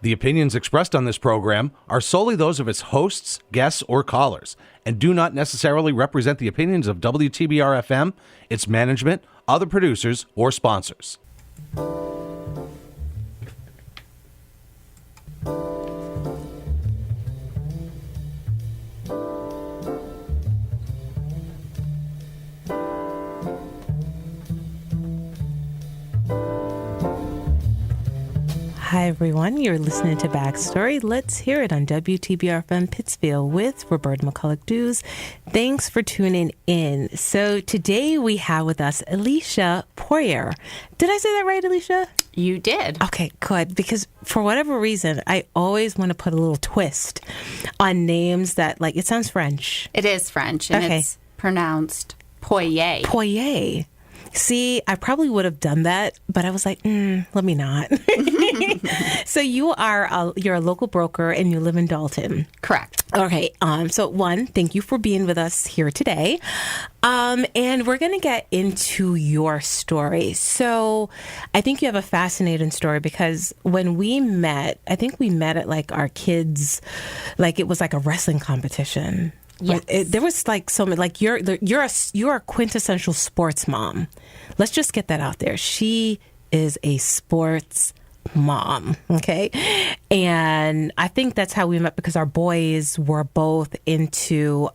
The opinions expressed on this program are solely those of its hosts, guests, or callers, and do not necessarily represent the opinions of WTBR-FM, its management, other producers, or sponsors. Hi, everyone. You're listening to Backstory. Let's hear it on WTBR-FM Pittsfield with Roberta McCulloch-Dews. Thanks for tuning in. So today we have with us Elisha Poirer. Did I say that right, Elisha? You did. Okay, good. Because for whatever reason, I always want to put a little twist on names that, like, it sounds French. It is French, and it's pronounced Poirer. Poirer. See, I probably would have done that, but I was like, let me not. So you're a local broker and you live in Dalton. Correct. Okay. So one, thank you for being with us here today. And we're going to get into your story. So I think you have a fascinating story because when we met, I think we met at like our kids, like it was like a wrestling competition. Yes. There was like so many, like you're a quintessential sports mom. Let's just get that out there. She is a sports mom. Okay. And I think that's how we met because our boys were both into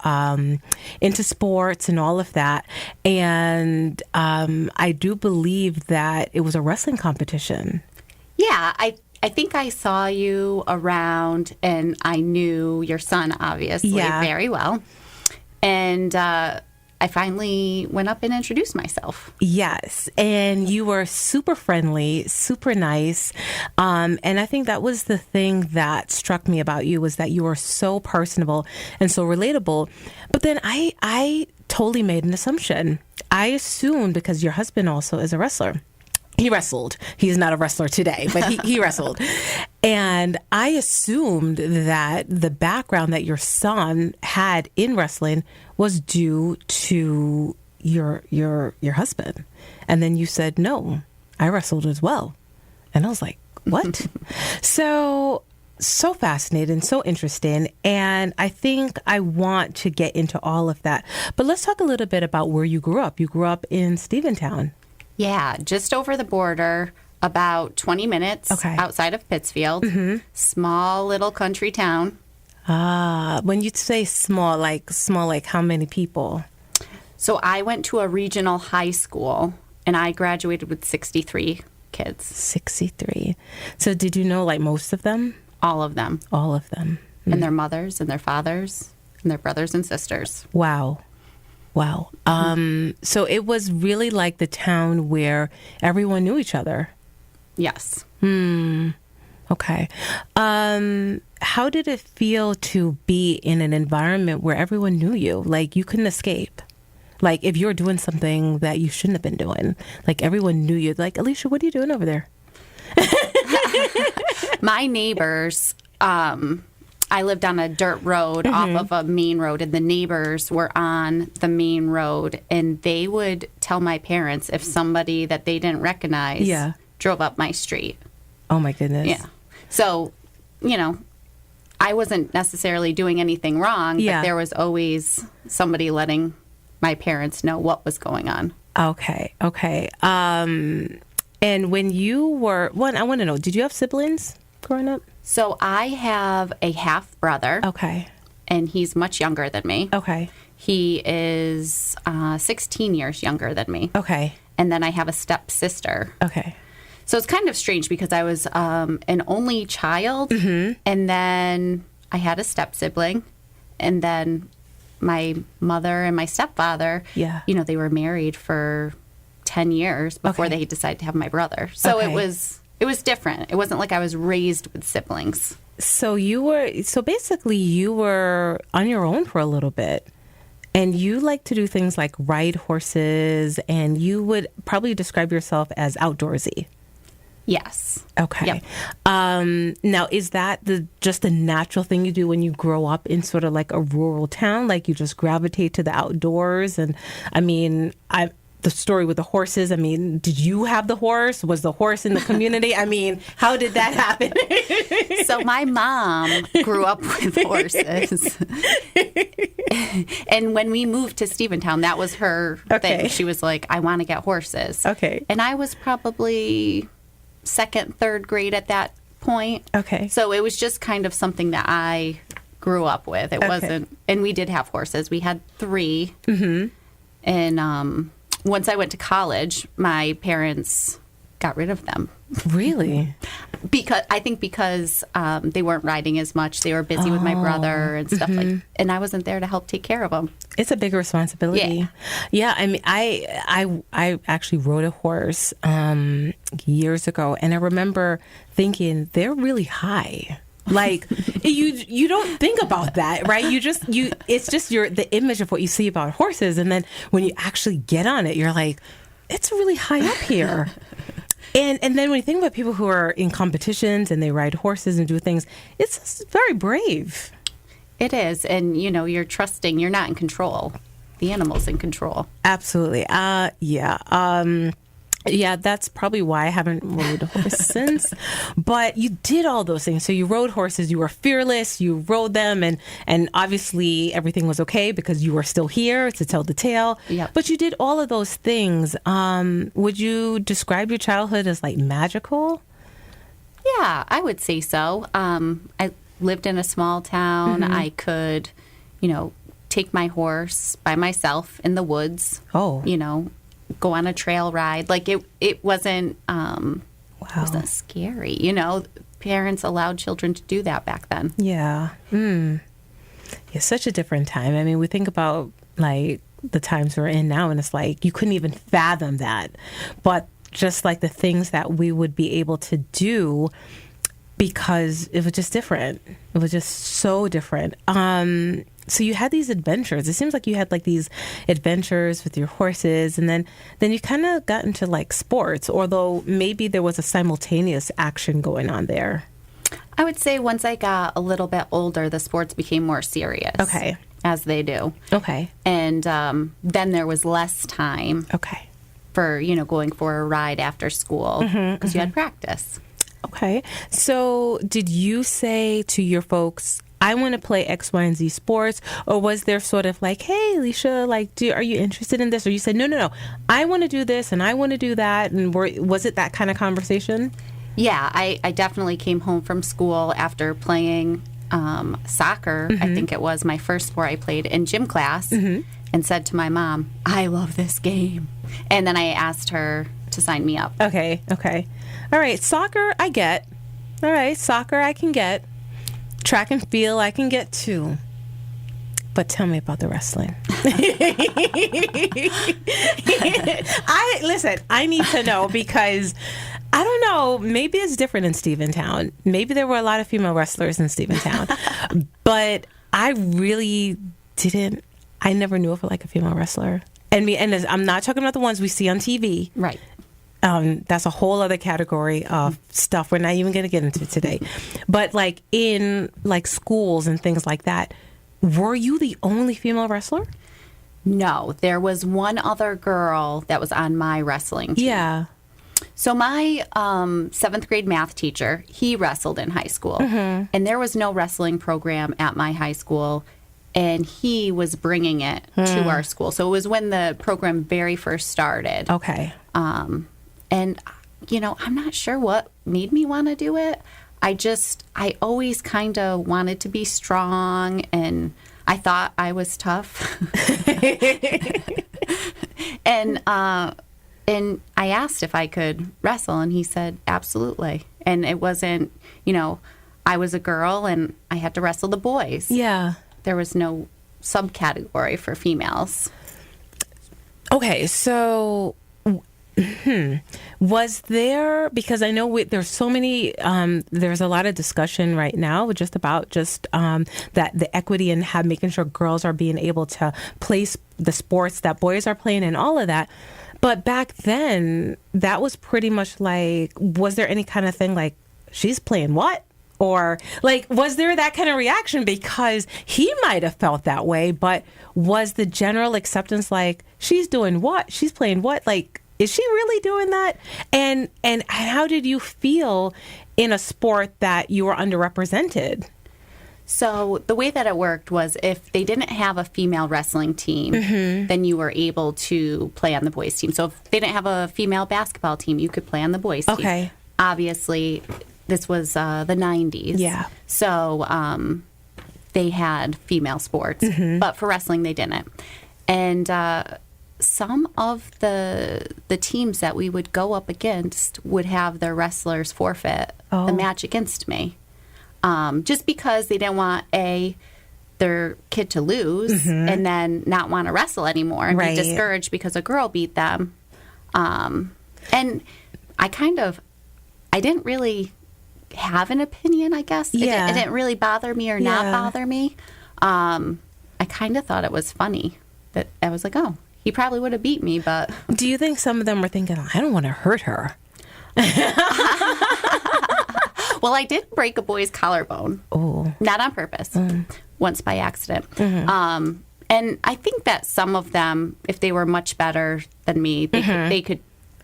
sports and all of that. And I do believe that it was a wrestling competition. Yeah. I think I saw you around, and I knew your son, obviously, very well. And I finally went up and introduced myself. Yes. And you were super friendly, super nice. And I think that was the thing that struck me about you was that you were so personable and so relatable. But then I totally made an assumption. I assumed because your husband also is a wrestler. He wrestled. He's not a wrestler today, but he wrestled. And I assumed that the background that your son had in wrestling was due to your husband. And then you said, no, I wrestled as well. And I was like, what? So fascinating, so interesting. And I think I want to get into all of that. But let's talk a little bit about where you grew up. You grew up in Steventown. Yeah, just over the border, about 20 minutes outside of Pittsfield. Mm-hmm. Small little country town. When you say small, like how many people? So I went to a regional high school, and I graduated with 63 kids. 63. So did you know, like, most of them? All of them. All of them. Mm. And their mothers and their fathers and their brothers and sisters. Wow. So it was really like the town where everyone knew each other. Yes. Okay. How did it feel to be in an environment where everyone knew you? Like you couldn't escape. Like if you were doing something that you shouldn't have been doing, like everyone knew you. Like, Elisha, what are you doing over there? My neighbors, I lived on a dirt road off of a main road, and the neighbors were on the main road, and they would tell my parents if somebody that they didn't recognize drove up my street. Oh, my goodness. Yeah. So, I wasn't necessarily doing anything wrong, but there was always somebody letting my parents know what was going on. Okay. And when you were, I want to know, did you have siblings growing up? So I have a half brother. Okay. And he's much younger than me. Okay. He is 16 years younger than me. Okay. And then I have a stepsister. Okay. So it's kind of strange because I was an only child, and then I had a step-sibling, and then my mother and my stepfather, they were married for 10 years before they decided to have my brother. So it was different. It wasn't like I was raised with siblings. So basically you were on your own for a little bit. And you like to do things like ride horses, and you would probably describe yourself as outdoorsy. Yes. Okay. Yep. Now, is that just the natural thing you do when you grow up in sort of like a rural town? Like you just gravitate to the outdoors? And I mean, the story with the horses. I mean, did you have the horse? Was the horse in the community? I mean, how did that happen? So my mom grew up with horses. And when we moved to Steventown, that was her thing. She was like, I want to get horses. Okay. And I was probably second, third grade at that point. Okay. So it was just kind of something that I grew up with. It wasn't, and we did have horses. We had 3. Mm-hmm. And once I went to college, my parents got rid of them. Really? because they weren't riding as much. They were busy with my brother and stuff and I wasn't there to help take care of them. It's a big responsibility. Yeah. I mean, I actually rode a horse years ago, and I remember thinking they're really high. Like you don't think about that, right? It's just the image of what you see about horses, and then when you actually get on it, you're like, it's really high up here. And then when you think about people who are in competitions and they ride horses and do things, it's very brave. It is. And, you're trusting. You're not in control. The animal's in control. Absolutely. Yeah, that's probably why I haven't rode a horse since. But you did all those things. So you rode horses, you were fearless, you rode them, and obviously everything was okay because you were still here to tell the tale. Yep. But you did all of those things. Would you describe your childhood as like magical? Yeah, I would say so. I lived in a small town. Mm-hmm. I could, take my horse by myself in the woods. Oh. Go on a trail ride. Like it wasn't it wasn't scary. Parents allowed children to do that back then. Yeah. It's such a different time. I mean, we think about like the times we're in now, and it's like you couldn't even fathom that. But just like the things that we would be able to do, because it was just different. It was just so different. So you had these adventures. It seems like you had like these adventures with your horses, and then you kind of got into like sports, although maybe there was a simultaneous action going on there. I would say once I got a little bit older, the sports became more serious. Okay. As they do. Okay. And then there was less time. Okay. For, going for a ride after school because you had practice. Okay. So did you say to your folks, I want to play X, Y, and Z sports? Or was there sort of like, hey, Elisha, like, are you interested in this? Or you said, no, I want to do this and I want to do that. And was it that kind of conversation? Yeah, I definitely came home from school after playing soccer. I think it was my first sport I played in gym class, and said to my mom, I love this game. And then I asked her to sign me up. Okay. All right, soccer, I get. All right, soccer, I can get. Track and field, I can get too. But tell me about the wrestling. I need to know, because I don't know, maybe it's different in Steventown. Maybe there were a lot of female wrestlers in Steventown. But I really I never knew of like a female wrestler. And I'm not talking about the ones we see on TV. Right. That's a whole other category of stuff we're not even going to get into today. But like in like schools and things like that, were you the only female wrestler? No, there was one other girl that was on my wrestling team. Yeah. So my 7th grade math teacher, he wrestled in high school. And there was no wrestling program at my high school. And he was bringing it to our school. So it was when the program very first started. Okay. And, I'm not sure what made me want to do it. I always kind of wanted to be strong, and I thought I was tough. And I asked if I could wrestle, and he said, absolutely. And it wasn't, I was a girl, and I had to wrestle the boys. Yeah. There was no subcategory for females. Okay, so was there, because I know there's so many, there's a lot of discussion right now just about that the equity and making sure girls are being able to play the sports that boys are playing and all of that. But back then, that was pretty much like, was there any kind of thing like, she's playing what? Or like, was there that kind of reaction? Because he might have felt that way, but was the general acceptance like, she's doing what? She's playing what? Like, is she really doing that? And how did you feel in a sport that you were underrepresented? So the way that it worked was if they didn't have a female wrestling team, then you were able to play on the boys' team. So if they didn't have a female basketball team, you could play on the boys' team. Okay. Obviously, this was the 90s. Yeah. So they had female sports, but for wrestling, they didn't. And some of the teams that we would go up against would have their wrestlers forfeit the match against me. Just because they didn't want their kid to lose and then not want to wrestle anymore and be discouraged because a girl beat them. And I didn't really have an opinion, I guess. Yeah. It didn't really bother me or not bother me. I kind of thought it was funny that I was like, oh, he probably would have beat me, but... Do you think some of them were thinking, I don't want to hurt her? Well, I did break a boy's collarbone. Oh. Not on purpose. Once by accident. And I think that some of them, if they were much better than me, they could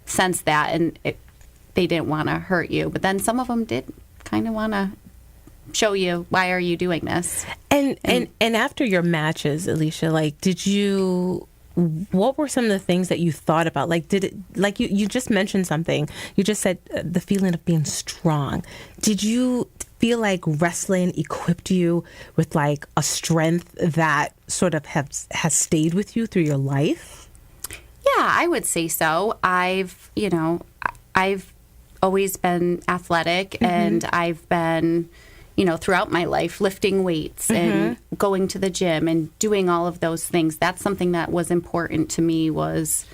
sense that and they didn't want to hurt you. But then some of them did kind of want to show you, why are you doing this? And after your matches, Elisha, like, what were some of the things that you thought about? Like, you just mentioned something. You just said the feeling of being strong. Did you feel like wrestling equipped you with like a strength that sort of has stayed with you through your life? Yeah, I would say so. I've always been athletic and I've been, throughout my life, lifting weights and going to the gym and doing all of those things. That's something that was important to me, was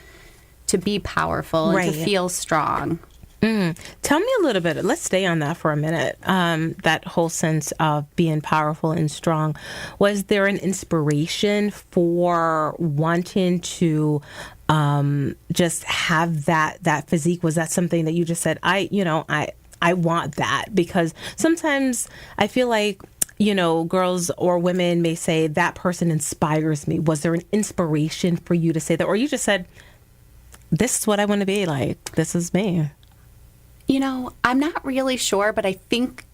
to be powerful and to feel strong. Tell me a little bit. Let's stay on that for a minute. That whole sense of being powerful and strong. Was there an inspiration for wanting to just have that physique? Was that something that you just said, I want that? Because sometimes I feel like, girls or women may say that person inspires me. Was there an inspiration for you to say that? Or you just said, this is what I want to be like. This is me. I'm not really sure, but I think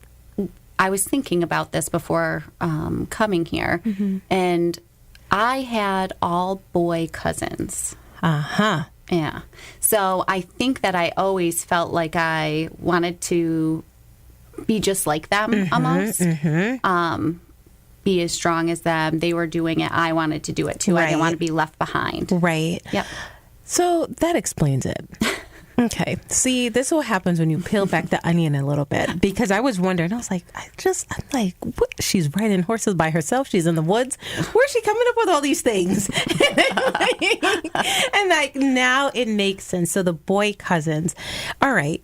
I was thinking about this before coming here. And I had all boy cousins. Uh-huh. Yeah. So I think that I always felt like I wanted to be just like them almost. Be as strong as them. They were doing it. I wanted to do it too. I didn't want to be left behind. Right. Yep. So that explains it. Okay. See, this is what happens when you peel back the onion a little bit. Because I was wondering, I was like, what? She's riding horses by herself. She's in the woods. Where's she coming up with all these things? And now it makes sense. So the boy cousins. All right.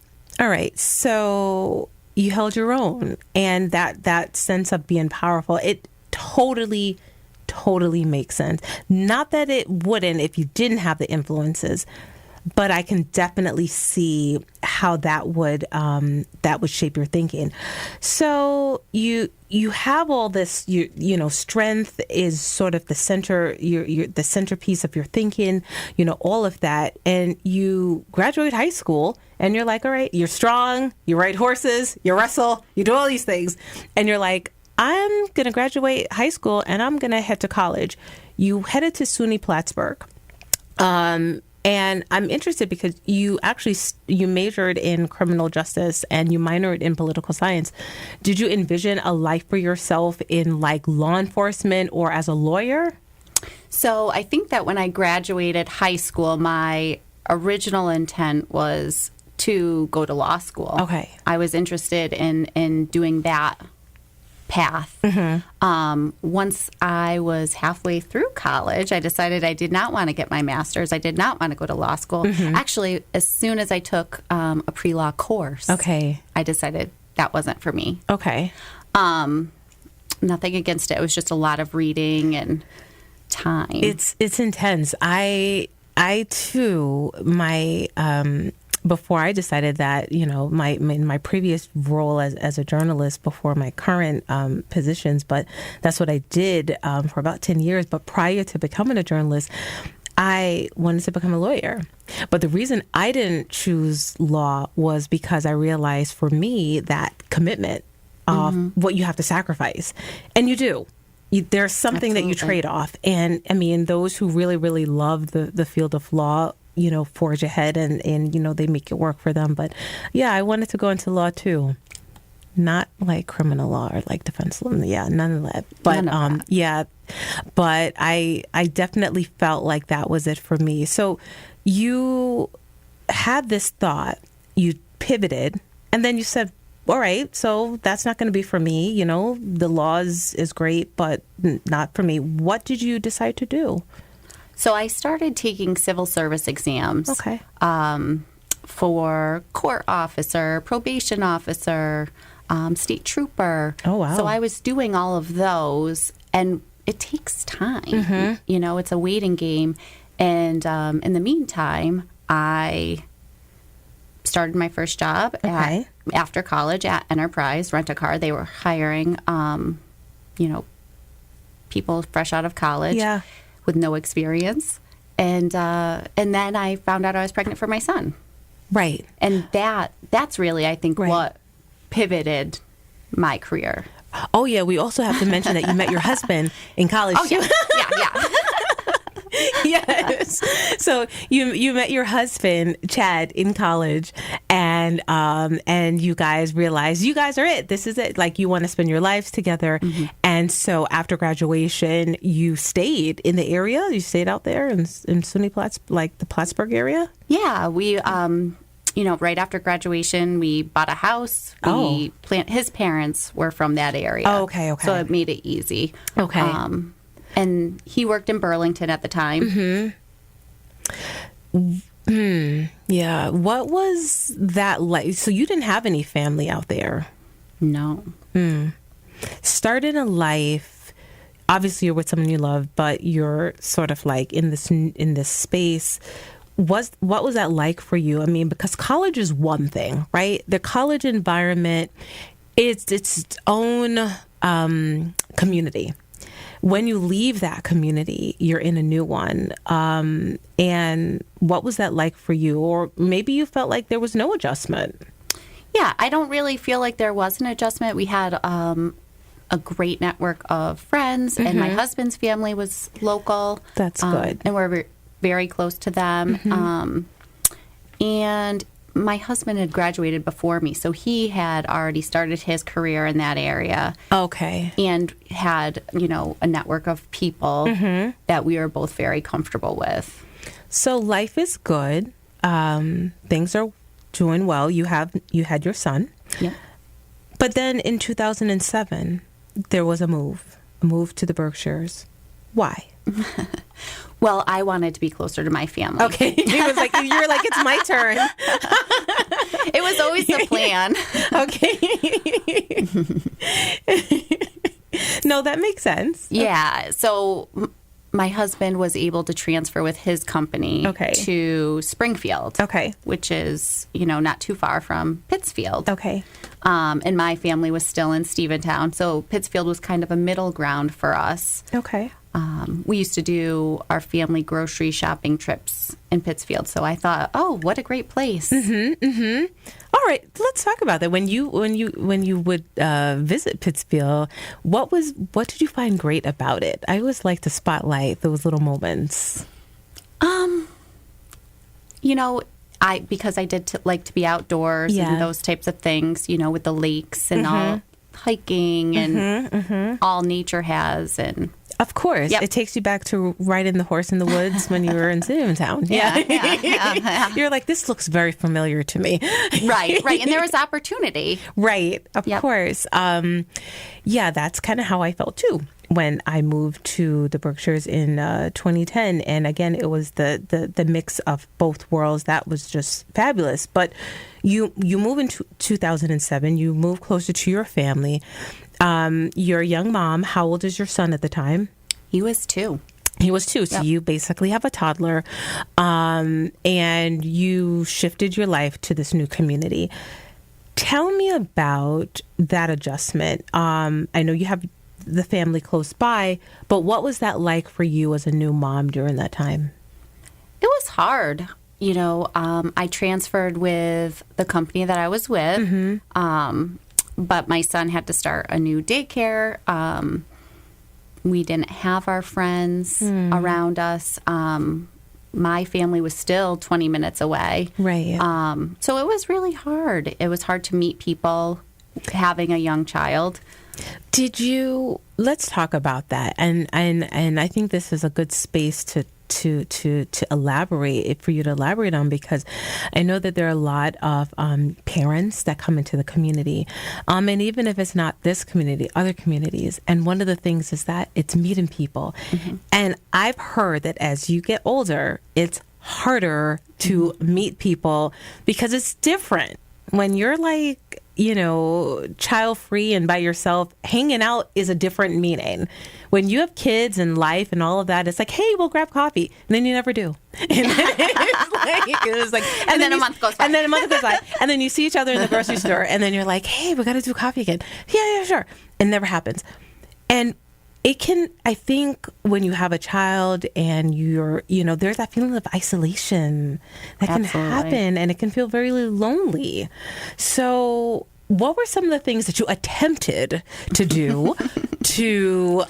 So you held your own. And that sense of being powerful, it totally makes sense. Not that it wouldn't if you didn't have the influences. But I can definitely see how that would shape your thinking. So you have all this. Strength is sort of the center. You're the centerpiece of your thinking. All of that, and you graduate high school, and you're like, all right, you're strong. You ride horses. You wrestle. You do all these things, and you're like, I'm gonna graduate high school, and I'm gonna head to college. You headed to SUNY Plattsburgh. And I'm interested because you majored in criminal justice and you minored in political science. Did you envision a life for yourself in like law enforcement or as a lawyer? So I think that when I graduated high school, my original intent was to go to law school. Okay. I was interested in doing that path. Once I was halfway through college, I decided I did not want to get my master's. I did not want to go to law school. Actually, as soon as I took a pre-law course, I decided that wasn't for me. Okay. Nothing against it. It was just a lot of reading and time. It's intense. I too, my before I decided that, my previous role as a journalist before my current positions, but that's what I did for about 10 years. But prior to becoming a journalist, I wanted to become a lawyer. But the reason I didn't choose law was because I realized for me that commitment of what you have to sacrifice. And you do. There's something that you trade off. And I mean, those who really, really love the field of law, forge ahead and they make it work for them. But yeah, I wanted to go into law too. Not like criminal law or like defense law. Yeah, none of that. But yeah, but I definitely felt like that was it for me. So you had this thought, you pivoted, and then you said, all right, so that's not going to be for me. The law is great, but not for me. What did you decide to do? So I started taking civil service exams. Okay. For court officer, probation officer, state trooper. Oh, wow. So I was doing all of those, and it takes time. It's a waiting game. And in the meantime, I started my first job after college at Enterprise Rent-A-Car. They were hiring, people fresh out of college with no experience. And then I found out I was pregnant for my son. Right. And that's really, I think, what pivoted my career. Oh, yeah. We also have to mention that you met your husband in college. Oh, yeah. Yeah. Yes. So you met your husband, Chad, in college, and you guys realized you guys are it. This is it. Like, you want to spend your lives together. And so after graduation, you stayed in the area. You stayed out there in SUNY Platts, like the Plattsburgh area. Yeah, we right after graduation, we bought a house. His parents were from that area. Oh, okay. So it made it easy. Okay. And he worked in Burlington at the time. Yeah. What was that like? So you didn't have any family out there? No. Started a life. Obviously, you're with someone you love, but you're sort of like in this space. What was that like for you? I mean, because college is one thing, right? The college environment, it's its own community. When you leave that community, you're in a new one. And what was that like for you? Or maybe you felt like there was no adjustment. Yeah, I don't really feel like there was an adjustment. We had a great network of friends, and my husband's family was local. That's good. And we're very close to them. And my husband had graduated before me, so he had already started his career in that area. Okay. And had, a network of people that we were both very comfortable with. So life is good. Things are doing well. You had your son. Yeah. But then in 2007, there was a move to the Berkshires. Why? Well, I wanted to be closer to my family. Okay. You're like, it's my turn. It was always the plan. Okay. No, that makes sense. Yeah. So my husband was able to transfer with his company to Springfield. Okay. Which is, not too far from Pittsfield. Okay. And my family was still in Stephentown. So Pittsfield was kind of a middle ground for us. Okay. We used to do our family grocery shopping trips in Pittsfield. So I thought, oh, what a great place. All right, let's talk about that. When you would visit Pittsfield, what did you find great about it? I always like to spotlight those little moments. Because I did like to be outdoors and those types of things. With the lakes and all hiking and all nature has and. Of course. Yep. It takes you back to riding the horse in the woods when you were in Stephentown. Yeah. You're like, this looks very familiar to me. Right. And there was opportunity. Right. Of course. That's kind of how I felt, too, when I moved to the Berkshires in 2010. And again, it was the mix of both worlds. That was just fabulous. But you move in 2007. You move closer to your family. You're a young mom. How old is your son at the time? He was 2. He was 2, so Yep. you basically have a toddler, and you shifted your life to this new community. Tell me about that adjustment. I know you have the family close by, but what was that like for you as a new mom during that time? It was hard. I transferred with the company that I was with, but my son had to start a new daycare. We didn't have our friends around us. My family was still 20 minutes away. Right. So it was really hard. It was hard to meet people having a young child. Let's talk about that. And I think this is a good space to elaborate, for you to elaborate on, because I know that there are a lot of parents that come into the community, and even if it's not this community, other communities. And one of the things is that it's meeting people. And I've heard that as you get older, it's harder to meet people because it's different. When you're like, child free and by yourself, hanging out is a different meaning. When you have kids and life and all of that, it's like, hey, we'll grab coffee. And then you never do. And then it's like, and then a month goes by. And then a month goes by. And then you see each other in the grocery store. And then you're like, hey, we got to do coffee again. Yeah, sure. It never happens. And it can, I think, when you have a child and there's that feeling of isolation that can happen, and it can feel very lonely. So what were some of the things that you attempted to do to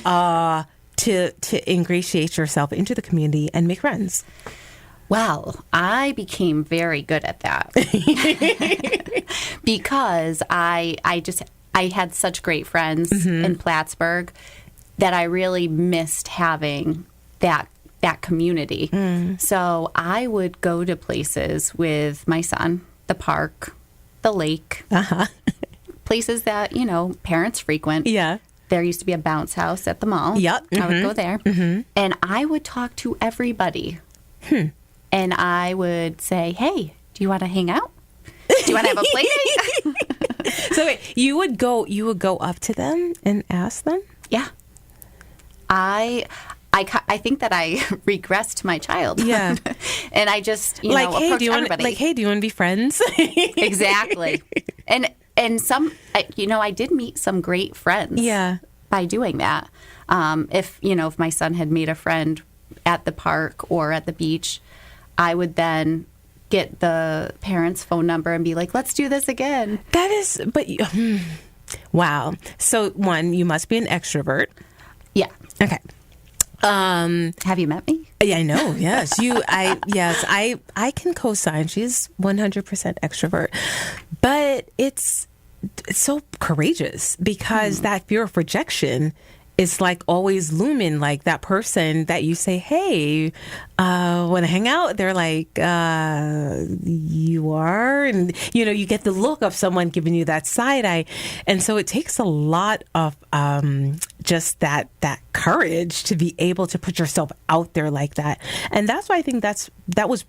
ingratiate yourself into the community and make friends? Well, I became very good at that because I had such great friends in Plattsburgh that I really missed having that community. So I would go to places with my son, the park, the lake, places that, parents frequent. Yeah. There used to be a bounce house at the mall. Yep. I would go there. And I would talk to everybody. And I would say, hey, do you want to hang out? Do you want to have a play date? So wait, you would go up to them and ask them? Yeah. I think that I regressed to my childhood. Yeah. And I just, like, hey, approached everybody. hey, do you want to be friends? Exactly. And some, I did meet some great friends. Yeah. By doing that. If my son had made a friend at the park or at the beach, I would then get the parents' phone number and be like, let's do this again. Wow. So one, you must be an extrovert. Yeah. Okay. Have you met me? Yeah, I know. Yes. I can co-sign. She's 100% extrovert. But it's so courageous because that fear of rejection is like always looming, like that person that you say, hey, want to hang out? They're like, you are? And, you get the look of someone giving you that side eye. And so it takes a lot of just that courage to be able to put yourself out there like that. And that's why I think that was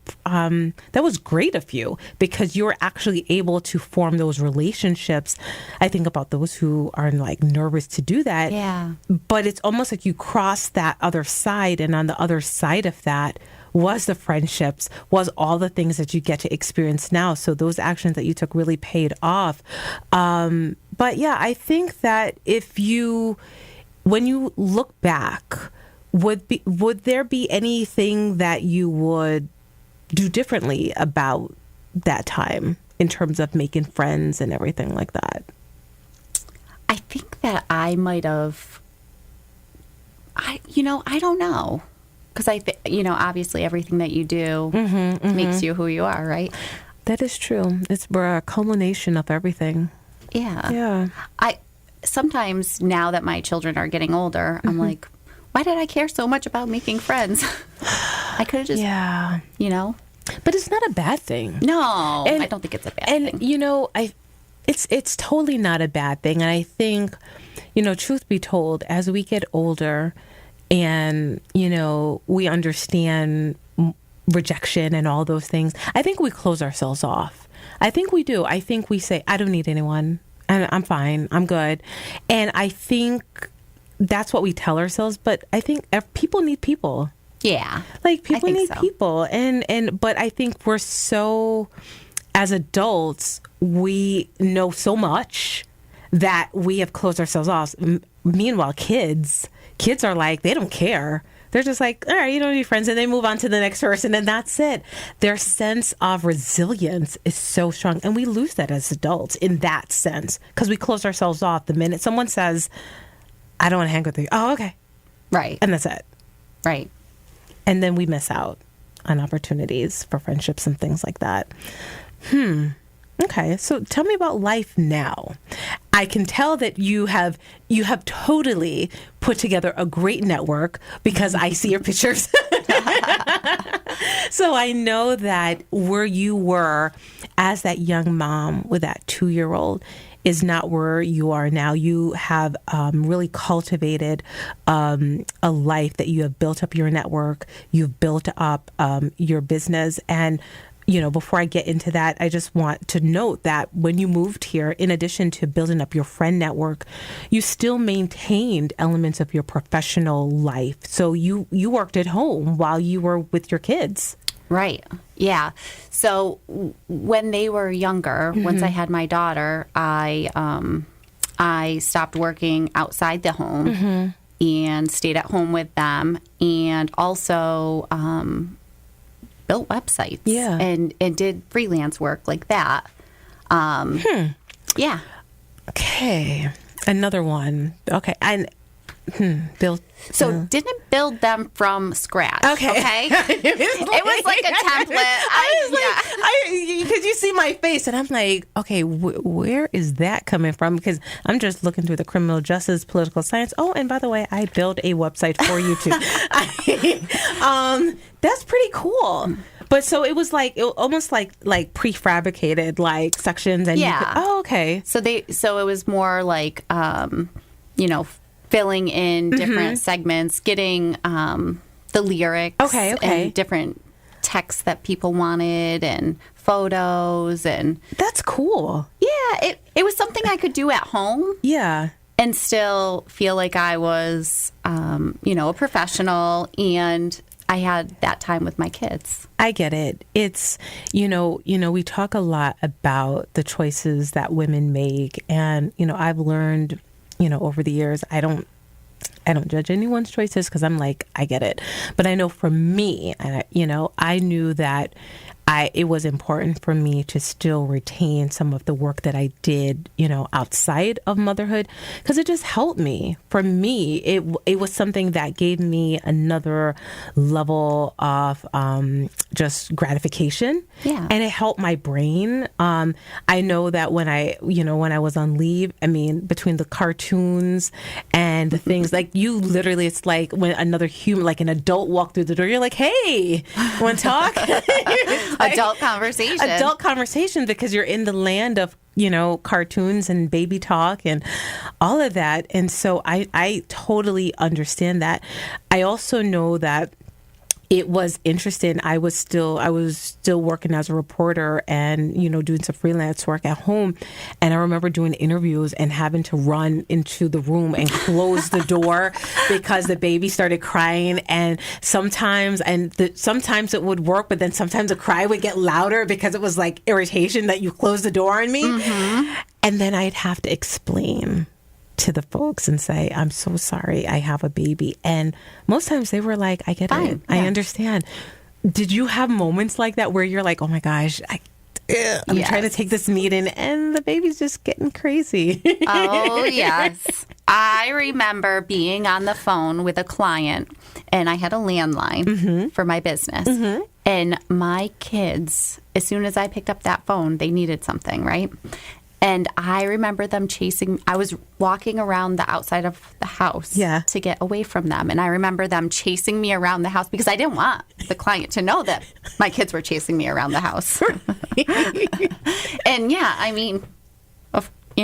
great of you, because you're actually able to form those relationships. I think about those who are like nervous to do that. Yeah. But it's almost like you cross that other side, and on the other side of that was the friendships, was all the things that you get to experience now. So those actions that you took really paid off. But yeah, I think that when you look back, would there be anything that you would do differently about that time in terms of making friends and everything like that? I think that I might have, I don't know. Because obviously everything that you do makes you who you are, right? That is true. We're a culmination of everything. Yeah. Yeah. Sometimes now that my children are getting older, I'm like, why did I care so much about making friends? I could have just, But it's not a bad thing. No, I don't think it's a bad thing. And, it's totally not a bad thing. And I think, truth be told, as we get older and, we understand rejection and all those things, I think we close ourselves off. I think we do. I think we say, I don't need anyone. I'm fine. I'm good. And I think that's what we tell ourselves. But I think people need people. Yeah. Like people need so. people. But I think we're so, as adults, we know so much that we have closed ourselves off. Meanwhile, kids are like, they don't care. They're just like, all right, you don't need friends, and they move on to the next person, and that's it. Their sense of resilience is so strong, and we lose that as adults in that sense because we close ourselves off the minute someone says, I don't want to hang with you. Oh, okay. Right. And that's it. Right. And then we miss out on opportunities for friendships and things like that. Okay, so tell me about life now. I can tell that you have totally put together a great network because I see your pictures. So I know that where you were as that young mom with that 2-year-old is not where you are now. You have really cultivated a life that you have built up your network. You've built up your business. And before I get into that, I just want to note that when you moved here, in addition to building up your friend network, you still maintained elements of your professional life. So you worked at home while you were with your kids. Right. Yeah. So when they were younger, once I had my daughter, I stopped working outside the home and stayed at home with them, and also built websites and did freelance work like that. Yeah. Okay. Another one. Okay. And built. So didn't build them from scratch. Okay. It was like a template. Because you see my face and I'm like, okay, where is that coming from? Because I'm just looking through the criminal justice, political science. Oh, and by the way, I built a website for you too. That's pretty cool. But so it was almost like prefabricated, like sections, and okay. So it was more like filling in different segments, getting the lyrics, and different texts that people wanted, and photos, and that's cool. Yeah, it was something I could do at home. Yeah. And still feel like I was, a professional, and I had that time with my kids. I get it. It's, we talk a lot about the choices that women make. And, I've learned, over the years, I don't judge anyone's choices because I'm like, I get it. But I know for me, I knew that it was important for me to still retain some of the work that I did, outside of motherhood, because it just helped me. For me, it was something that gave me another level of just gratification. Yeah. And it helped my brain. I know that when I was on leave, between the cartoons and the things, like you literally, it's like when another human, like an adult walked through the door, you're like, hey, want to talk? Adult conversation, because you're in the land of cartoons and baby talk and all of that. And so I totally understand that. I also know that it was interesting. I was still working as a reporter and, doing some freelance work at home. And I remember doing interviews and having to run into the room and close the door because the baby started crying. And sometimes it would work, but then sometimes the cry would get louder because it was like irritation that you closed the door on me. And then I'd have to explain to the folks and say, I'm so sorry, I have a baby. And most times they were like, I get it. I understand. Did you have moments like that where you're like, oh my gosh, I'm trying to take this meeting and the baby's just getting crazy? Oh, yes. I remember being on the phone with a client, and I had a landline for my business. And my kids, as soon as I picked up that phone, they needed something, right? And I remember them chasing. I was walking around the outside of the house to get away from them. And I remember them chasing me around the house because I didn't want the client to know that my kids were chasing me around the house. And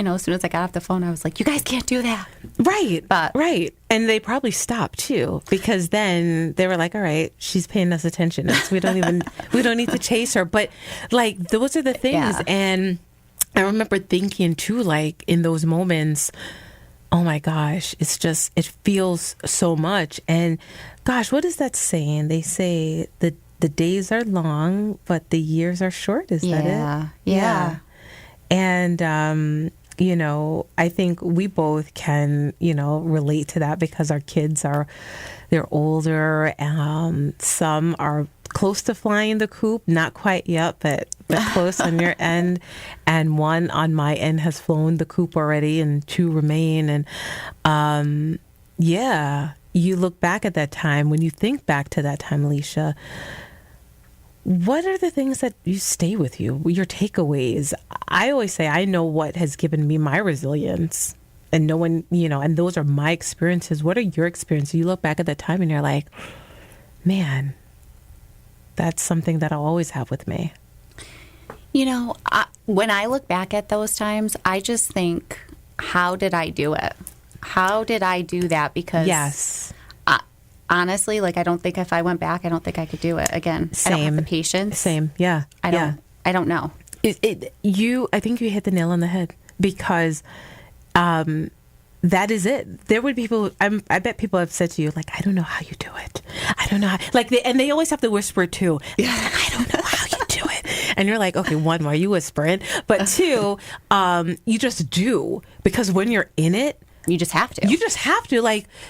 as soon as I got off the phone, I was like, you guys can't do that. Right. Right. And they probably stopped too, because then they were like, all right, she's paying us attention. So we don't need to chase her. But like, those are the things. Yeah. And I remember thinking too, like in those moments, oh my gosh, it feels so much. And gosh, what is that saying? They say the days are long, but the years are short. Is that it? Yeah. And, I think we both can, relate to that because our kids they're older. Some are close to flying the coop, not quite yet, but close on your end. And one on my end has flown the coop already, and 2 remain. And you look back at that time. When you think back to that time, Elisha, what are the things that you stay with you, your takeaways? I always say I know what has given me my resilience, and no one, and those are my experiences. What are your experiences? You look back at that time and you're like, man, that's something that I'll always have with me. When I look back at those times, I just think, how did I do it? How did I do that? Because yes. Honestly, I don't think if I went back, I don't think I could do it again. Same. I don't have the patience. Same. Yeah. I don't know. I think you hit the nail on the head, because that is it. There would be people, I bet people have said to you, I don't know how you do it. I don't know how, and they always have to whisper too. I don't know how you do it. And you're like, okay, 1, why are you whispering? But 2, you just do, because when you're in it, you just have to.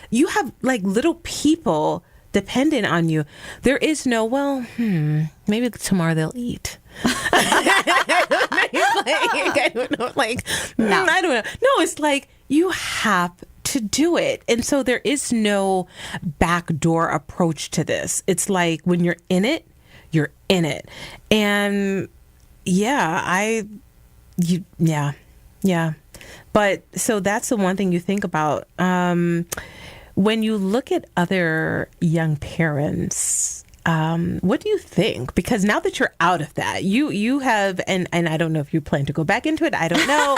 You have little people dependent on you. There is no, maybe tomorrow they'll eat. I don't know. No. I don't know. No, it's you have to do it. And so there is no backdoor approach to this. It's when you're in it, you're in it. And yeah. But so that's the one thing you think about. When you look at other young parents, what do you think? Because now that you're out of that, you have, and I don't know if you plan to go back into it. I don't know.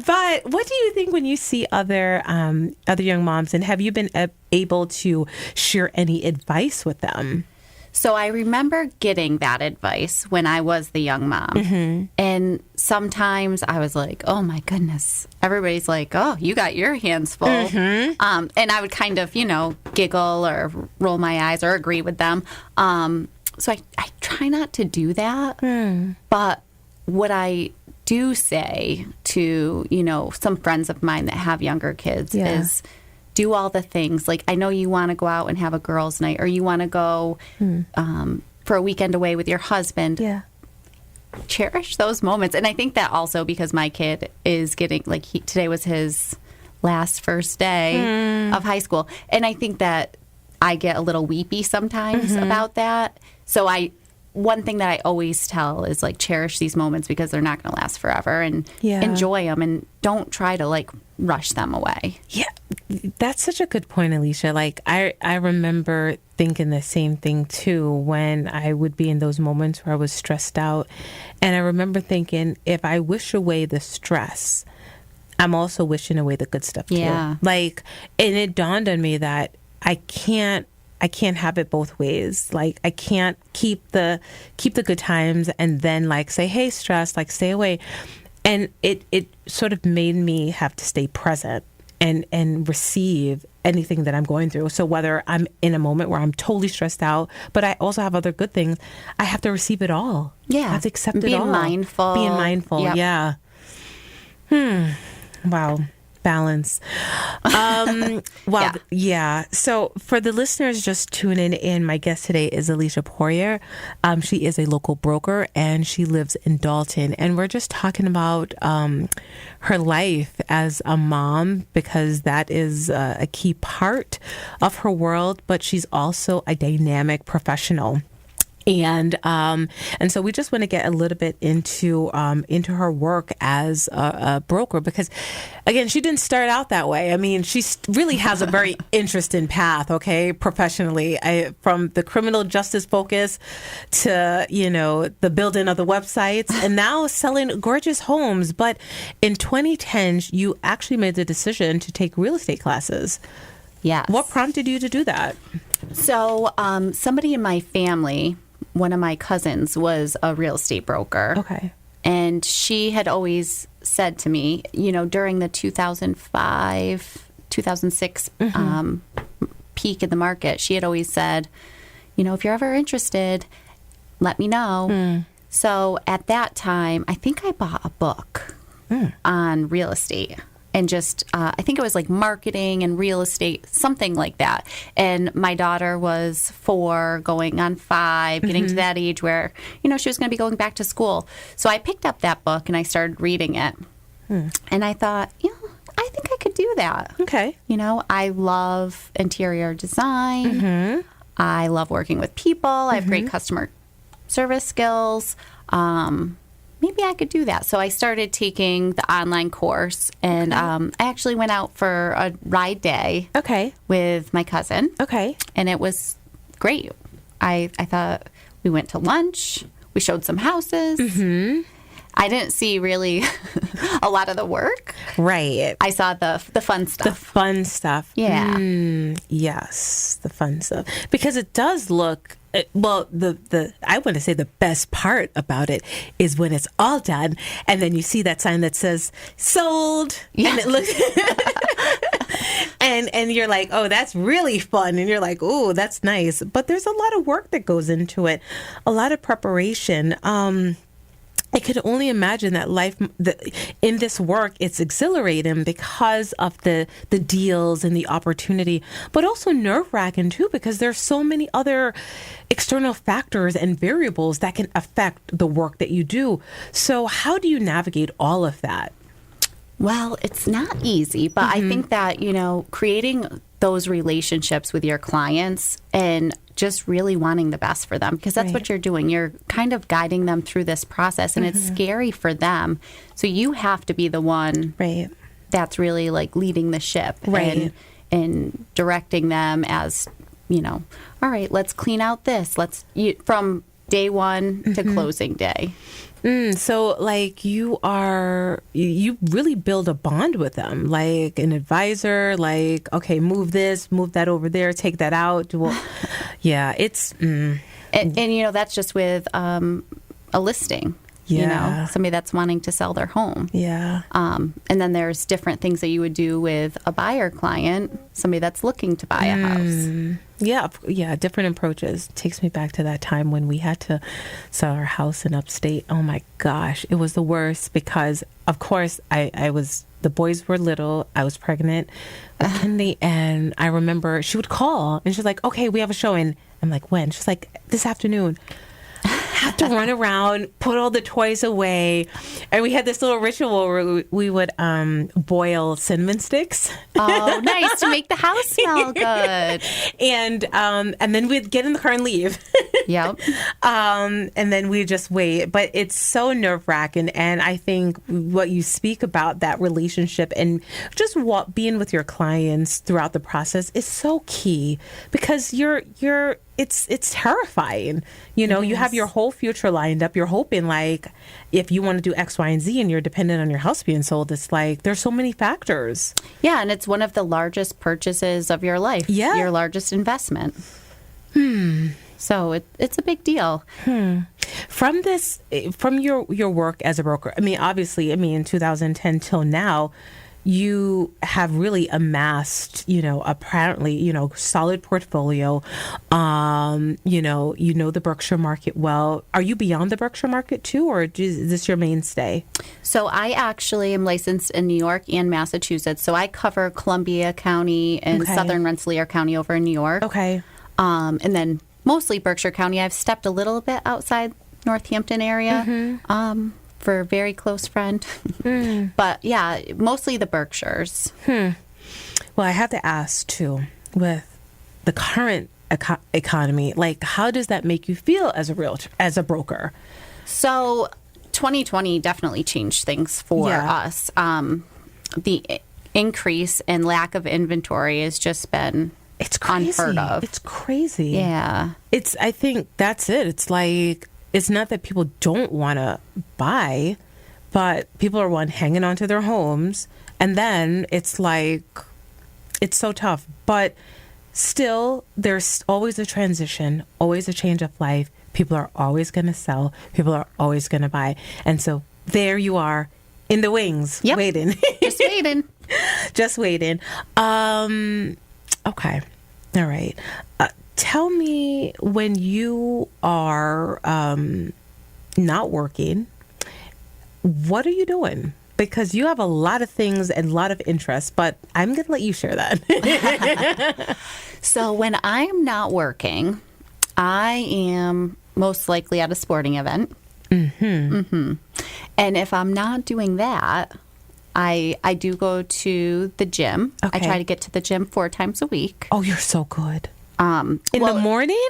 But what do you think when you see other young moms, and have you been able to share any advice with them? So I remember getting that advice when I was the young mom. Mm-hmm. And sometimes I was like, oh my goodness. Everybody's like, oh, you got your hands full. Mm-hmm. And I would kind of, giggle or roll my eyes or agree with them. So I try not to do that. But what I do say to, some friends of mine that have younger kids is, do all the things. I know you want to go out and have a girls' night, or you want to go for a weekend away with your husband. Yeah. Cherish those moments. And I think that also because my kid is getting, today was his first day of high school. And I think that I get a little weepy sometimes about that. So one thing that I always tell is cherish these moments, because they're not going to last forever, and enjoy them, and don't try to rush them away. Yeah, that's such a good point, Elisha. I remember thinking the same thing too when I would be in those moments where I was stressed out. And I remember thinking, if I wish away the stress, I'm also wishing away the good stuff too. Yeah. And it dawned on me that I can't have it both ways. I can't keep the good times and then say, hey, stress, stay away. And it sort of made me have to stay present and receive anything that I'm going through. So whether I'm in a moment where I'm totally stressed out, but I also have other good things, I have to receive it all. Yeah. I have to accept it all. Being mindful. Yep. Yeah. Wow. Balance. Yeah. So for the listeners just tuning in, my guest today is Elisha Poirer. She is a local broker and she lives in Dalton. And we're just talking about her life as a mom, because that is a key part of her world. But she's also a dynamic professional. And so we just want to get a little bit into her work as a broker, because again, she didn't start out that way. I mean, she really has a very interesting path, okay, professionally, from the criminal justice focus to, the building of the websites, and now selling gorgeous homes. But in 2010, you actually made the decision to take real estate classes. Yes. What prompted you to do that? So somebody in my family, one of my cousins, was a real estate broker. Okay. And she had always said to me, during the 2005, 2006 peak in the market, she had always said, if you're ever interested, let me know. So at that time, I think I bought a book on real estate. And just, I think it was like marketing and real estate, something like that. And my daughter was 4, going on 5, getting to that age where, she was going to be going back to school. So I picked up that book and I started reading it. And I thought, I think I could do that. Okay. I love interior design. I love working with people. I have great customer service skills. Maybe I could do that. So I started taking the online course, and I actually went out for a ride day with my cousin. And it was great. I thought we went to lunch. We showed some houses. I didn't see really a lot of the work. Right. I saw the fun stuff. The fun stuff. Yeah. Yes, the fun stuff. Because it does look... Well, I want to say the best part about it is when it's all done, and then you see that sign that says "sold," and it looks, and you're like, "Oh, that's really fun," and you're like, "Oh, that's nice." But there's a lot of work that goes into it, a lot of preparation. I could only imagine that in this work, it's exhilarating because of the deals and the opportunity, but also nerve-wracking too, because there's so many other external factors and variables that can affect the work that you do. So how do you navigate all of that? Well, it's not easy, but I think that, creating those relationships with your clients and just really wanting the best for them, because that's what you're doing. You're kind of guiding them through this process, and it's scary for them. So you have to be the one that's really like leading the ship and directing them as, all right, let's clean out this. From day one to closing day. So like you really build a bond with them, like an advisor, like, okay, move this, move that over there, take that out. Well, yeah, it's... And that's just with a listing. Somebody that's wanting to sell their home. Yeah. And then there's different things that you would do with a buyer client, somebody that's looking to buy a house. Yeah, different approaches. Takes me back to that time when we had to sell our house in upstate. Oh my gosh, it was the worst because, of course, the boys were little. I was pregnant with Kennedy, and I remember she would call and she's like, "Okay, we have a showing." I'm like, "When?" She's like, "This afternoon." Have to run around, put all the toys away, and we had this little ritual where we would boil cinnamon sticks. Oh, nice, to make the house smell good. And then we'd get in the car and leave. Yep. And then we just wait. But it's so nerve-wracking, and I think what you speak about, that relationship and just being with your clients throughout the process, is so key, because it's terrifying. You have your whole future lined up. You're hoping, like, if you want to do X, Y, and Z and you're dependent on your house being sold, it's like there's so many factors. Yeah, and it's one of the largest purchases of your life. Yeah. Your largest investment. So it's a big deal. From your work as a broker, obviously, in 2010 till now, you have really amassed, apparently, solid portfolio. The Berkshire market well. Are you beyond the Berkshire market too, or is this your mainstay? So I actually am licensed in New York and Massachusetts. So I cover Columbia County and Southern Rensselaer County over in New York. Okay. And then mostly Berkshire County. I've stepped a little bit outside Northampton area. For a very close friend. But yeah, mostly the Berkshires. Well, I have to ask too, with the current economy, like, how does that make you feel as a realtor, as a broker? So 2020 definitely changed things for us. The increase and lack of inventory has just been unheard of. It's crazy. Yeah. I think that's it. It's like, it's not that people don't want to buy, but people are hanging on to their homes. And then it's like, it's so tough. But still, there's always a transition, always a change of life. People are always going to sell. People are always going to buy. And so there you are in the wings, Yep. waiting. Just waiting. Just waiting. Okay. All right. Tell me, when you are not working, what are you doing? Because you have a lot of things and a lot of interests, but I'm going to let you share that. So when I'm not working, I am most likely at a sporting event. And if I'm not doing that, I do go to the gym. Okay. I try to get to the gym 4 times a week. Oh, you're so good. In The morning?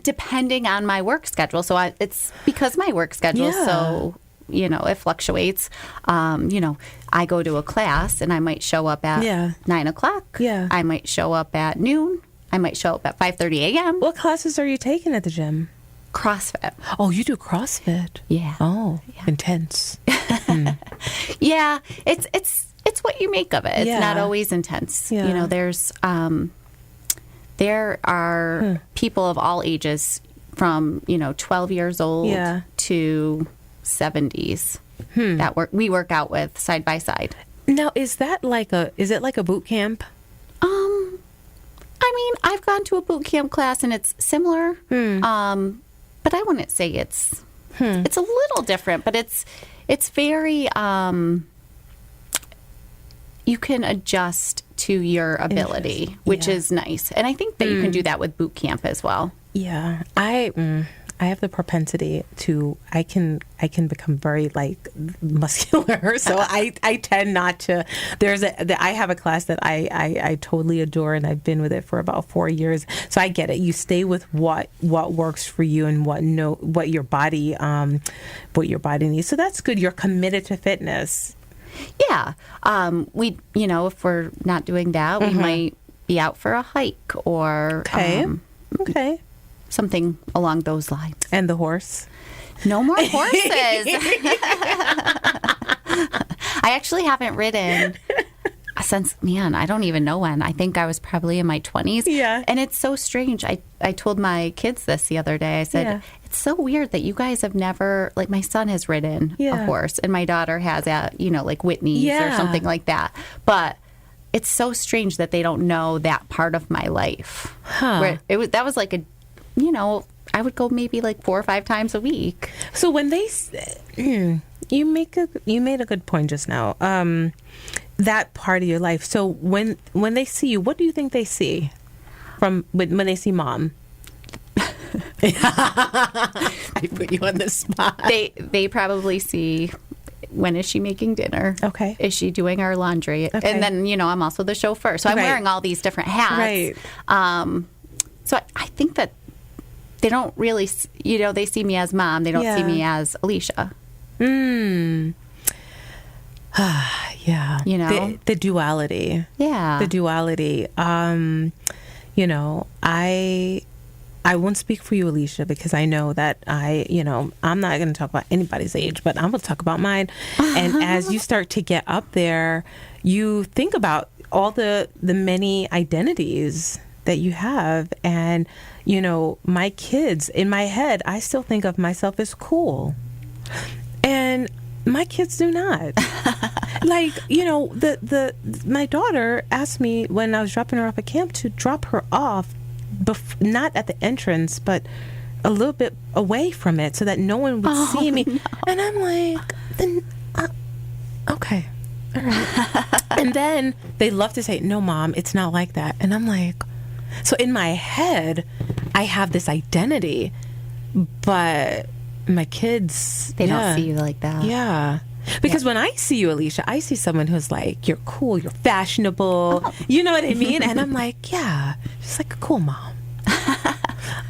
Depending on my work schedule. So it's because my work schedule is so, it fluctuates. I go to a class and I might show up at 9 o'clock. Yeah. I might show up at noon. I might show up at 5:30 a.m. What classes are you taking at the gym? CrossFit. Oh, you do CrossFit? Yeah. Oh, intense. Yeah, it's what you make of it. It's not always intense. Yeah. There are people of all ages from 12 years old to 70s that we work out with side by side. Now, is it like a boot camp? I mean, I've gone to a boot camp class and it's similar, but I wouldn't say it's a little different, but it's very you can adjust to your ability, which is nice, and I think that you can do that with boot camp as well. Yeah, I have the propensity to. I can become very muscular, so I tend not to. I have a class that I totally adore, and I've been with it for about 4 years. So I get it. You stay with what works for you and what your body needs. So that's good. You're committed to fitness. Yeah, if we're not doing that, we might be out for a hike or Okay. something along those lines. And the horse? No more horses. I actually haven't ridden since, I don't even know when. I think I was probably in my 20s. Yeah. And it's so strange. I told my kids this the other day. I said, it's so weird that you guys have never, my son has ridden a horse and my daughter has at, Whitney's or something like that. But it's so strange that they don't know that part of my life. Where that was like I would go maybe 4 or 5 times a week. So when they, you made a good point just now. That part of your life. So when they see you, what do you think they see from when they see Mom? I put you on the spot. They probably see, when is she making dinner? Okay. Is she doing our laundry? Okay. And then, I'm also the chauffeur. So I'm wearing all these different hats. Right. So I think that they don't really, they see me as Mom. They don't see me as Elisha. Yeah. The duality. Yeah. The duality. I won't speak for you, Elisha, because I know that I'm not going to talk about anybody's age, but I'm going to talk about mine. And as you start to get up there, you think about all the many identities that you have. And, my kids, in my head, I still think of myself as cool. And my kids do not. My daughter asked me when I was dropping her off at camp to drop her off, not at the entrance, but a little bit away from it so that no one would see me. No. And I'm like, okay, all right. And then they love to say, no, Mom, it's not like that. And I'm like, so in my head, I have this identity, but my kids, they don't see you like that. Yeah. Because when I see you, Elisha, I see someone who's like, you're cool, you're fashionable. Oh. You know what I mean? And I'm like, yeah, she's like a cool mom.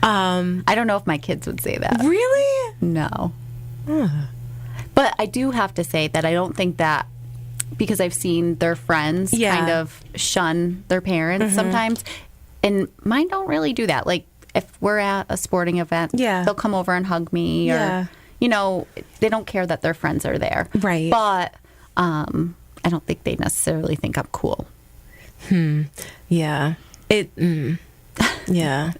I don't know if my kids would say that. Really? No. But I do have to say that I don't think that, because I've seen their friends kind of shun their parents sometimes, and mine don't really do that. If we're at a sporting event, they'll come over and hug me or... they don't care that their friends are there. Right. But I don't think they necessarily think I'm cool. Yeah. Yeah.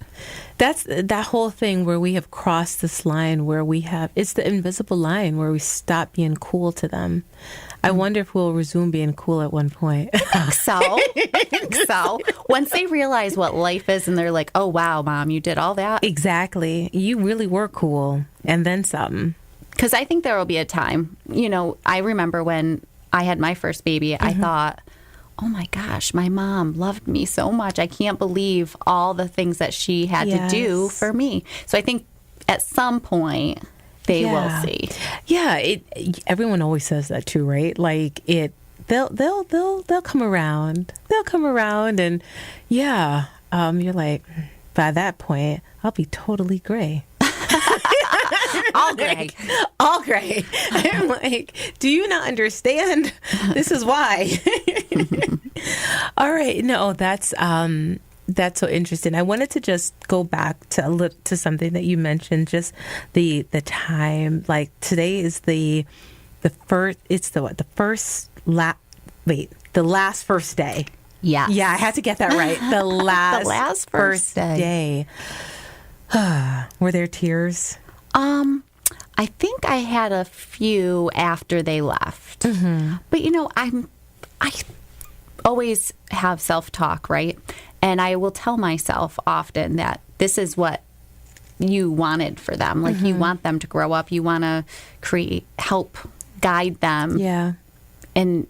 That's that whole thing where we have crossed this line where it's the invisible line where we stop being cool to them. I wonder if we'll resume being cool at one point. I think so. Once they realize what life is and they're like, oh, wow, Mom, you did all that. Exactly. You really were cool. And then some. Because I think there will be a time, I remember when I had my first baby, I thought, oh my gosh, my mom loved me so much. I can't believe all the things that she had to do for me. So I think at some point they will see. Yeah, everyone always says that too, right? Like they'll come around. They'll come around, and you're like, by that point, I'll be totally gray. All gray. All gray. I'm like, do you not understand? This is why. All right. No, that's so interesting. I wanted to just go back to something that you mentioned, just the time. Like today is the first. It's the last first day. Yeah. Yeah, I had to get that right. The last first day. Were there tears? I think I had a few after they left. But I always have self-talk, right? And I will tell myself often that this is what you wanted for them. Like you want them to grow up. You want to help guide them. Yeah. And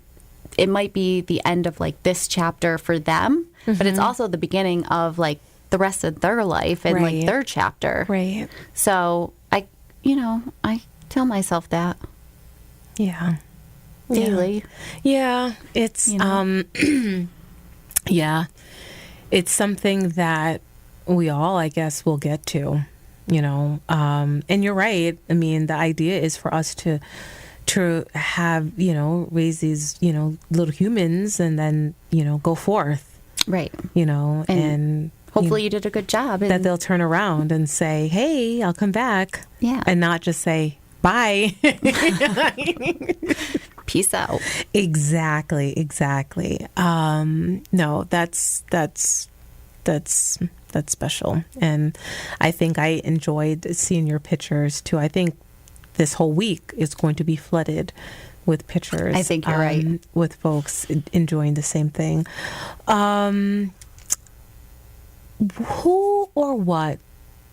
it might be the end of like this chapter for them, but it's also the beginning of like the rest of their life and like their chapter. Right. So I tell myself that. Yeah. Daily. Yeah. It's, yeah. It's something that we all, I guess, will get to, and you're right. I mean, the idea is for us to have, raise these, little humans and then, go forth. Right. And hopefully you did a good job. That they'll turn around and say, hey, I'll come back. Yeah. And not just say, bye. Peace out. Exactly. No, that's special. And I think I enjoyed seeing your pictures too. I think this whole week is going to be flooded with pictures. I think you're right. With folks enjoying the same thing. Who or what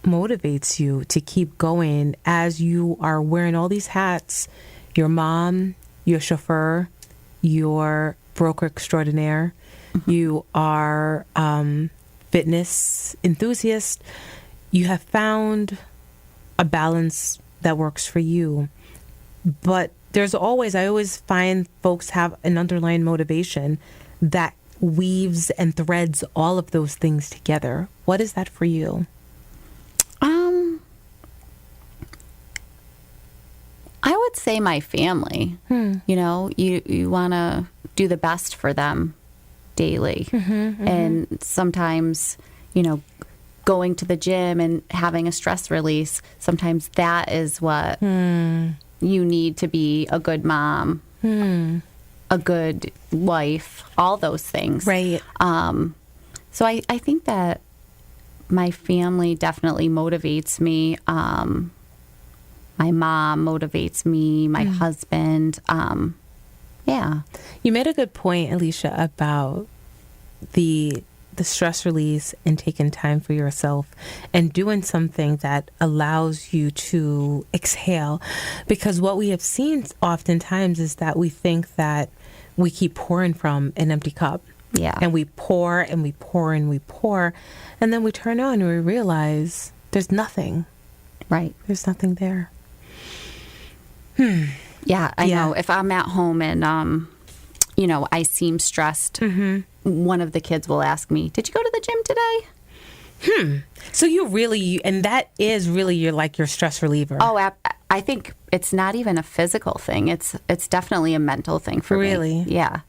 motivates you to keep going as you are wearing all these hats? Your mom, your chauffeur, your broker extraordinaire, you are fitness enthusiast. You have found a balance that works for you. But I always find folks have an underlying motivation that weaves and threads all of those things together. What is that for you? I would say my family. You want to do the best for them daily. And sometimes, going to the gym and having a stress release, sometimes that is what you need to be a good mom, a good wife, all those things. Right. So I think that my family definitely motivates me. My mom motivates me, my husband. Yeah. You made a good point, Elisha, about the stress release and taking time for yourself and doing something that allows you to exhale. Because what we have seen oftentimes is that we think that we keep pouring from an empty cup. Yeah. And we pour and we pour and we pour. And then we turn on and we realize there's nothing. Right. There's nothing there. Yeah, I know. If I'm at home and, I seem stressed, one of the kids will ask me, did you go to the gym today? So and that is really your stress reliever. Oh, I think it's not even a physical thing. It's definitely a mental thing for me. Really? Yeah.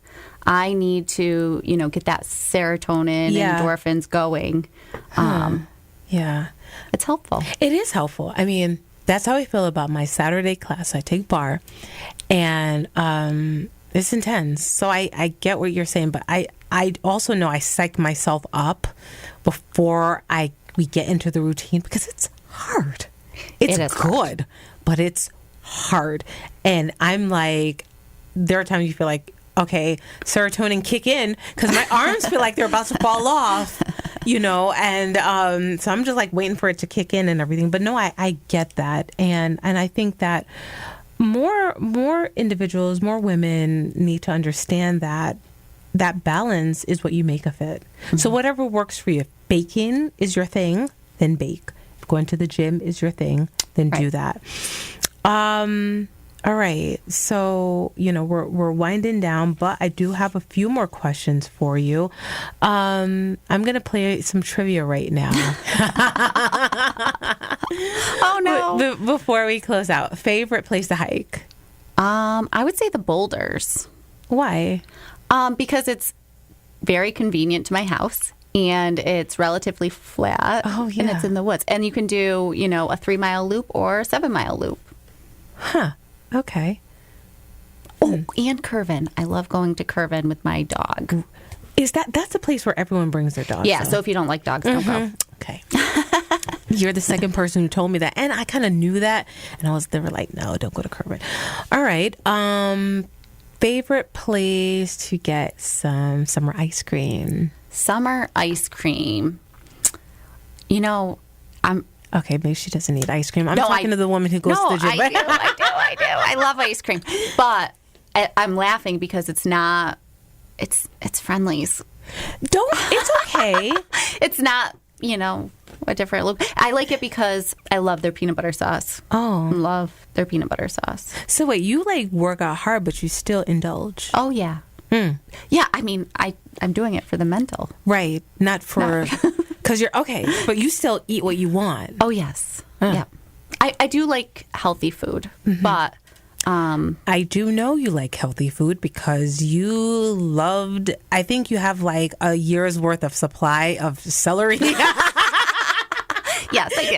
I need to, get that serotonin and endorphins going. Yeah. It's helpful. It is helpful. I mean, that's how I feel about my Saturday class. I take bar, and It's intense. So I get what you're saying, but I also know I psych myself up before we get into the routine because it's hard. It's good, but it's hard. And I'm like, there are times you feel like, okay, serotonin kick in because my arms feel like they're about to fall off, and so I'm just like waiting for it to kick in and everything. But no, I get that. And I think that more individuals, more women need to understand that balance is what you make of it. Mm-hmm. So whatever works for you. If baking is your thing, then bake. If going to the gym is your thing, then do that. All right. So, we're winding down, but I do have a few more questions for you. I'm going to play some trivia right now. Oh, no. Before we close out, favorite place to hike? I would say the Boulders. Why? Because it's very convenient to my house. And it's relatively flat. Oh, yeah. And it's in the woods. And you can do, a 3-mile loop or a 7-mile loop. Huh. Okay. Oh, and Curvin. I love going to Curvin with my dog. That's a place where everyone brings their dogs? Yeah, so if you don't like dogs, don't go. Okay. You're the second person who told me that. And I kind of knew that. And they were like, no, don't go to Curvin. All right. Favorite place to get some summer ice cream? Summer ice cream. Okay, maybe she doesn't eat ice cream. I'm talking to the woman who goes to the gym. I do. I love ice cream. But I'm laughing because it's not, it's Friendly's. It's okay. It's not, a different look. I like it because I love their peanut butter sauce. Oh. Love their peanut butter sauce. So wait, you work out hard, but you still indulge? Oh, yeah. Yeah, I mean, I'm doing it for the mental. Right. Not for... Because you're... Okay, but you still eat what you want. Oh, yes. Yeah. I do like healthy food, but... I do know you like healthy food because you loved... I think you have a year's worth of supply of celery. Yes, I do.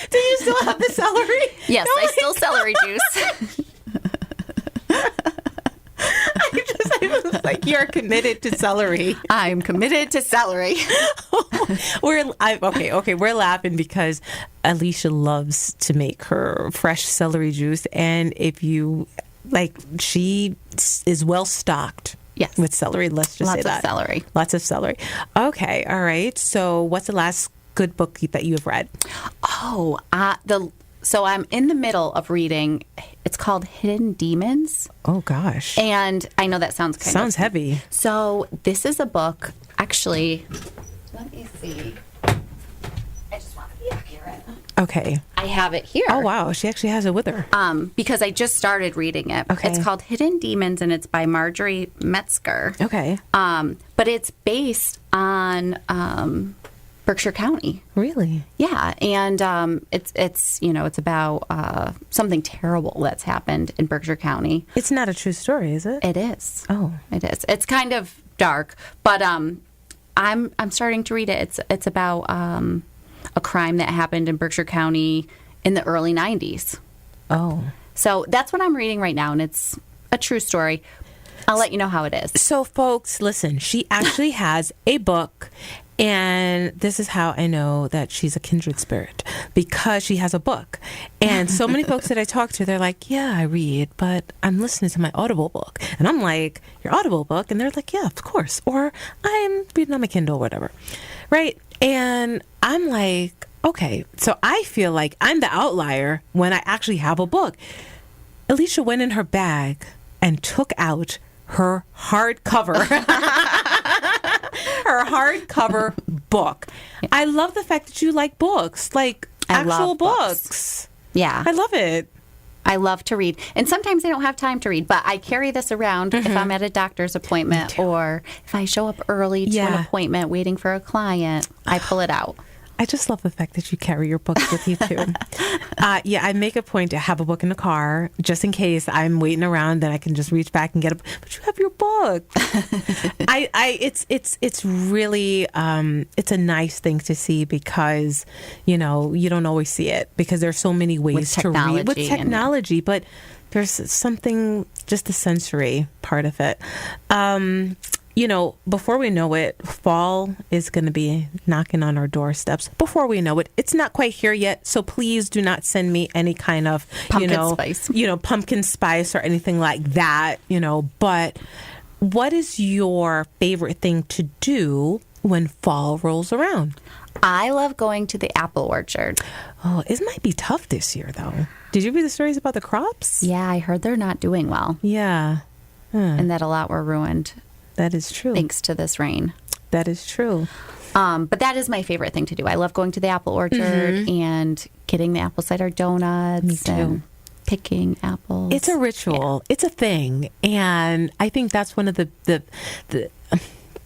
Do you still have the celery? Yes, I still celery juice. I was like, you're committed to celery. I'm committed to celery. We're laughing because Elisha loves to make her fresh celery juice, and if you she is well stocked. Yes, with celery. Let's just say that. Lots of celery. Okay, all right. So, what's the last good book that you have read? So I'm in the middle of reading. It's called Hidden Demons. Oh, gosh. And I know that sounds heavy. So this is a book, actually, let me see. I just want to be accurate. Okay. I have it here. Oh, wow. She actually has it with her. Because I just started reading it. Okay. It's called Hidden Demons, and it's by Marjorie Metzger. Okay. But it's based on... Berkshire County. Really? Yeah, and it's about something terrible that's happened in Berkshire County. It's not a true story, is it? It is. Oh, it is. It's kind of dark, but I'm starting to read it. It's about a crime that happened in Berkshire County in the early 90s. Oh, so that's what I'm reading right now, and it's a true story. I'll let you know how it is. So, folks, listen. She actually has a book. And this is how I know that she's a kindred spirit, because she has a book. And so many folks that I talk to, they're like, yeah, I read, but I'm listening to my Audible book. And I'm like, your Audible book? And they're like, yeah, of course. Or I'm reading on my Kindle, whatever. Right? And I'm like, okay. So I feel like I'm the outlier when I actually have a book. Elisha went in her bag and took out her hardcover. Her hardcover book. I love the fact that you like books, actual books. Yeah. I love it. I love to read. And sometimes I don't have time to read, but I carry this around if I'm at a doctor's appointment or if I show up early to an appointment waiting for a client, I pull it out. I just love the fact that you carry your books with you, too. I make a point to have a book in the car, just in case I'm waiting around, then I can just reach back and get it. But you have your book. It's really, it's a nice thing to see because, you don't always see it because there's so many ways to read with technology. But There's something, just the sensory part of it. You know, before we know it, fall is going to be knocking on our doorsteps. Before we know it, it's not quite here yet. So please do not send me any kind of, pumpkin spice or anything like that, But what is your favorite thing to do when fall rolls around? I love going to the apple orchard. Oh, it might be tough this year, though. Did you read the stories about the crops? Yeah, I heard they're not doing well. Yeah. And that a lot were ruined. That is true. Thanks to this rain. That is true. But that is my favorite thing to do. I love going to the apple orchard and getting the apple cider donuts. Me too. And picking apples. It's a ritual. Yeah. It's a thing. And I think that's one of the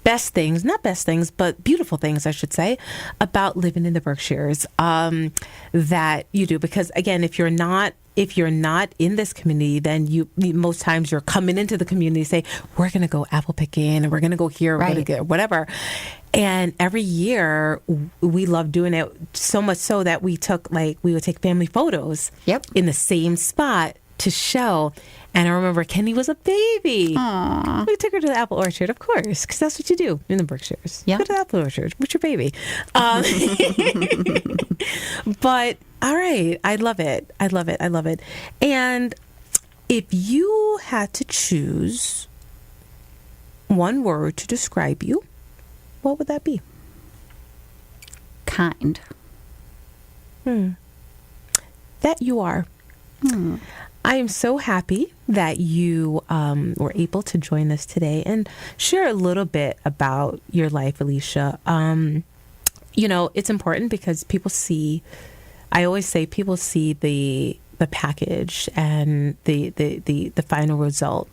best things, not best things, but beautiful things, I should say, about living in the Berkshires that you do. Because again, if you're not in this community, then most times you're coming into the community and say, we're going to go apple picking and we're going to go here, we're going to get whatever. And every year we love doing it so much so that we would take family photos in the same spot to show. And I remember Kenny was a baby. Aww. We took her to the apple orchard, of course, because that's what you do in the Berkshires. Yep. Go to the apple orchard with your baby. But all right, I love it. I love it. I love it. And if you had to choose one word to describe you, what would that be? Kind. That you are. I am so happy that you were able to join us today and share a little bit about your life, Elisha. It's important because people see, I always say people see the package and the final result.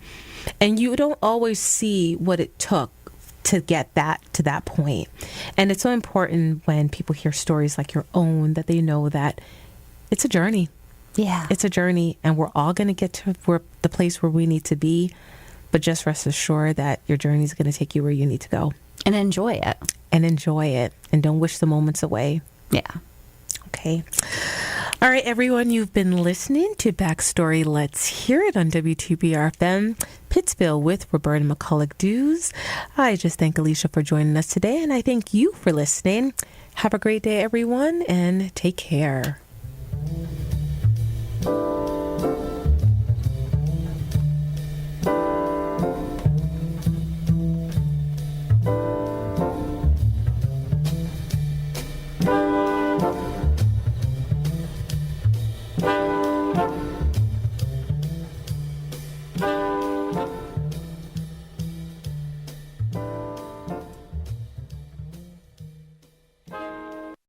And you don't always see what it took to get that to that point. And it's so important when people hear stories like your own that they know that it's a journey. Yeah. It's a journey, and we're all going to get to the place where we need to be. But just rest assured that your journey is going to take you where you need to go. And enjoy it. And don't wish the moments away. Yeah. Okay. All right, everyone, you've been listening to Backstory Let's Hear It on WTBR-FM, Pittsville with Roberta McCulloch-Dews. I just thank Elisha for joining us today, and I thank you for listening. Have a great day, everyone, and take care.